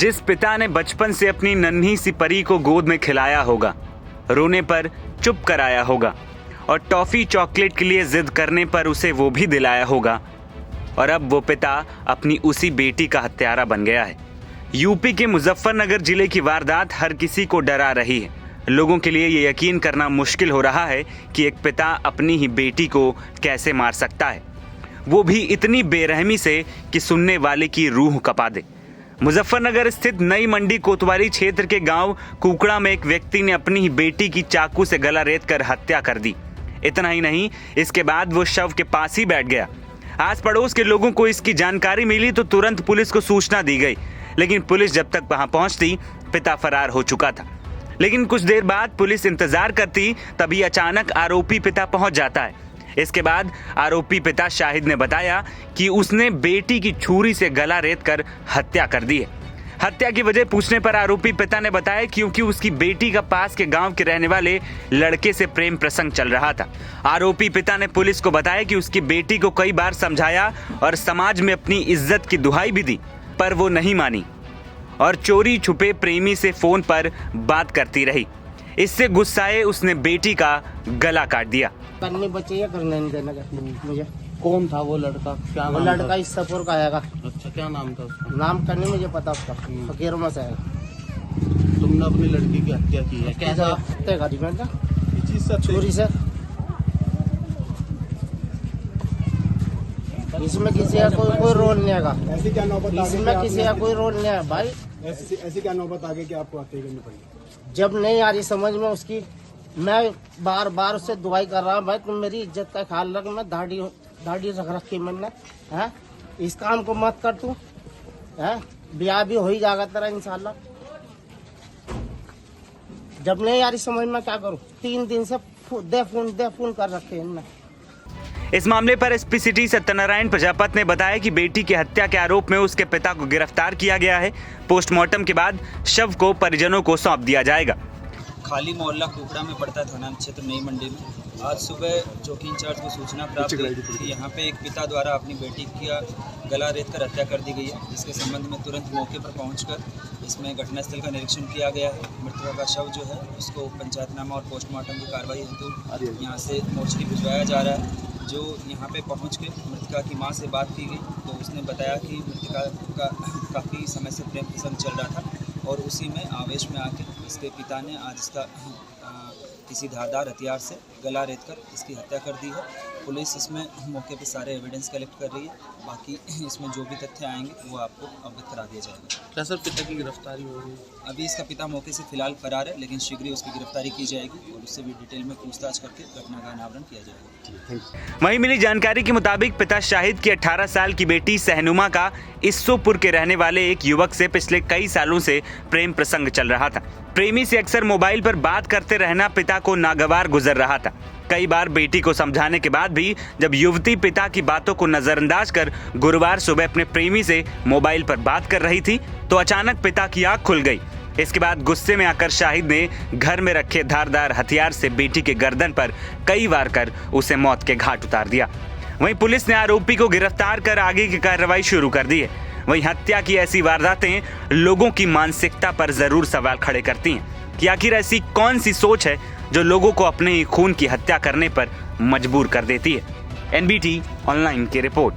जिस पिता ने बचपन से अपनी नन्ही सी परी को गोद में खिलाया होगा, रोने पर चुप कराया होगा और टॉफी चॉकलेट के लिए जिद करने पर उसे वो भी दिलाया होगा, और अब वो पिता अपनी उसी बेटी का हत्यारा बन गया है। यूपी के मुजफ्फरनगर जिले की वारदात हर किसी को डरा रही है। लोगों के लिए ये यकीन करना मुश्किल हो रहा है कि एक पिता अपनी ही बेटी को कैसे मार सकता है, वो भी इतनी बेरहमी से कि सुनने वाले की रूह कपा दे। मुजफ्फरनगर स्थित नई मंडी कोतवाली क्षेत्र के गांव कुकड़ा में एक व्यक्ति ने अपनी ही बेटी की चाकू से गला रेत कर हत्या कर दी। इतना ही नहीं, इसके बाद वो शव के पास ही बैठ गया। आस पड़ोस के लोगों को इसकी जानकारी मिली तो तुरंत पुलिस को सूचना दी गई, लेकिन पुलिस जब तक वहां पहुंचती पिता फरार हो चुका था। लेकिन कुछ देर बाद पुलिस इंतजार करती, तभी अचानक आरोपी पिता पहुंच जाता है। इसके बाद आरोपी पिता शाहिद ने बताया कि उसने बेटी की छुरी से गला रेत कर हत्या कर दी है। हत्या की वजह पूछने पर आरोपी पिता ने बताया क्योंकि उसकी बेटी का पास के गांव के रहने वाले लड़के से प्रेम प्रसंग चल रहा था। आरोपी पिता ने पुलिस को बताया कि उसकी बेटी को कई बार समझाया और समाज में अपनी इज्जत की दुहाई भी दी, पर वो नहीं मानी और चोरी छुपे प्रेमी से फोन पर बात करती रही। इससे गुस्साए उसने बेटी का गला काट दिया। करने बच्चे या करने नहीं देना मुझे। कौन था वो लड़का? क्या वो नाम लड़का इस सफर का आएगा। अच्छा, क्या नाम था उसका? नाम करने मुझे पता उसका फकीर में से है। तुमने अपनी लड़की की हत्या की है, कैसा? चोरी से। इसमें किसी का कोई रोल नहीं आएगा। ऐसी क्या नौबत आ गई? इसमें किसी का कोई रोल नहीं है भाई। ऐसी क्या नौबत आ गई कि आपको हत्या करनी पड़ी? जब नहीं आ रही समझ में उसकी, मैं बार बार उससे दुआई कर रहा हूँ, भाई तुम मेरी इज्जत का ख्याल रख। मैं दाढ़ी रख रखी मैंने, है इस काम को मत कर तू, है ब्याह भी हो ही जाएगा तेरा इंशाल्लाह। जब नहीं आ रही समझ में क्या करूँ? 3 दिन से दे फोन कर रखे इनने। इस मामले पर एसपी सिटी सत्यनारायण प्रजापत ने बताया कि बेटी की हत्या के आरोप में उसके पिता को गिरफ्तार किया गया है। पोस्टमार्टम के बाद शव को परिजनों को सौंप दिया जाएगा। खाली मोहल्ला कुकड़ा में पड़ता थाना क्षेत्र नई मंडी में आज सुबह चौकी इंचार्ज को सूचना प्राप्त हुई कि यहाँ पे एक पिता द्वारा अपनी बेटी का गला रेत कर हत्या कर दी गई है। इसके संबंध में तुरंत मौके पर पहुंचकर इसमें घटनास्थल का निरीक्षण किया गया है। मृतका का शव जो है उसको पंचायतनामा और पोस्टमार्टम की कार्रवाई हेतु यहाँ से मोर्चरी भिजवाया जा रहा है। जो यहाँ पे पहुँच के मृतका की माँ से बात की गई तो उसने बताया कि मृतका का काफ़ी समय से प्रेम प्रसंग चल रहा था और उसी में आवेश में आके इसके पिता ने आज इसका किसी धारदार हथियार से गला रेत कर इसकी हत्या कर दी है। पुलिस इसमें मौके पे सारे एविडेंस कलेक्ट कर रही है। बाकी इसमें जो भी तथ्य आएंगे वो आपको अवगत करा दिया जाएगा। क्या सर पिता की गिरफ्तारी होगी? अभी इसका पिता मौके से फिलहाल फरार है, लेकिन शीघ्र ही उसकी गिरफ्तारी की जाएगी और उससे भी डिटेल में पूछताछ करके घटना का अनावरण किया जाएगा। वहीं मिली जानकारी के मुताबिक पिता शाहिद की 18 साल की बेटी सहनुमा का इस्सोपुर के रहने वाले एक युवक से पिछले कई सालों से प्रेम प्रसंग चल रहा था। प्रेमी से अक्सर मोबाइल पर बात करते रहना पिता को नागवार गुजर रहा था। कई बार बेटी को समझाने के बाद भी जब युवती पिता की बातों को नजरअंदाज कर गुरुवार सुबह अपने प्रेमी से मोबाइल पर बात कर रही थी तो अचानक पिता की आंख खुल गई। इसके बाद गुस्से में आकर शाहिद ने घर में रखे धारदार हथियार से बेटी के गर्दन पर कई वार कर उसे मौत के घाट उतार दिया। वहीं पुलिस ने आरोपी को गिरफ्तार कर आगे की कार्रवाई शुरू कर दी है। वहीं हत्या की ऐसी वारदातें लोगों की मानसिकता पर जरूर सवाल खड़े करती हैं कि आखिर ऐसी कौन सी सोच है जो लोगों को अपने ही खून की हत्या करने पर मजबूर कर देती है। एनबीटी ऑनलाइन की रिपोर्ट।